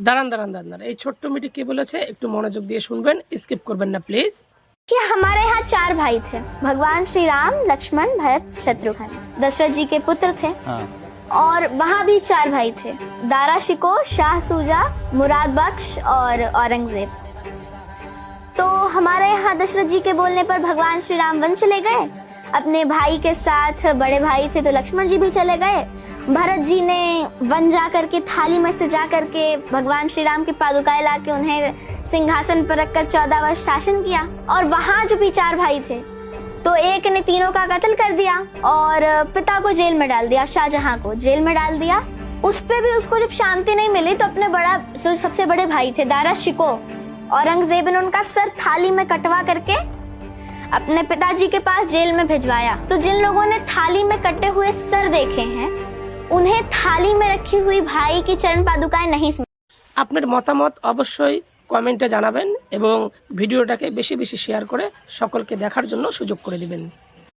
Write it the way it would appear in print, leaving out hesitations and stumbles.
দাঁড়ান দাঁড়ান দাঁড়ান, এই ছোট্ট মেয়েটি কি বলেছে একটু মনোযোগ দিয়ে শুনবেন, স্কিপ করবেন না প্লিজ। कि हमारे यहाँ 4 भाई थे, भगवान श्री राम, लक्ष्मण, भरत, शत्रुघ्न, दशरथ जी के पुत्र थे। और वहाँ भी 4 भाई थे, दारा शिको, शाह सूजा, मुराद बख्श और औरंगजेब। तो हमारे यहाँ दशरथ जी के बोलने पर भगवान श्री राम वन चले गए अपने भाई के साथ। बड़े भाई थे तो लक्ष्मण जी भी चले गए। भरत जी ने वन जा करके थाली में से जा करके भगवान श्री राम की पादुकाएं लाके उन्हें सिंहासन पर रखकर 14 वर्ष शासन किया। और वहाँ जो भी 4 भाई थे तो एक ने तीनों का कत्ल कर दिया और पिता को जेल में डाल दिया, शाहजहां को जेल में डाल दिया। उस पे भी उसको जब शांति नहीं मिली तो अपने सबसे बड़े भाई थे दारा शिको, औरंगजेब ने उनका सर थाली में कटवा करके अपने पिताजी के पास जेल में भिजवाया। तो जिन लोगों ने थाली में कटे हुए सर देखे हैं उन्हें थाली में रखी हुई भाई की चरण पादुकाएं नहीं। আপনার মতামত অবশ্যই কমেন্টে জানাবেন এবং ভিডিওটাকে বেশি বেশি শেয়ার করে সকলকে দেখার জন্য সুযোগ করে দিবেন।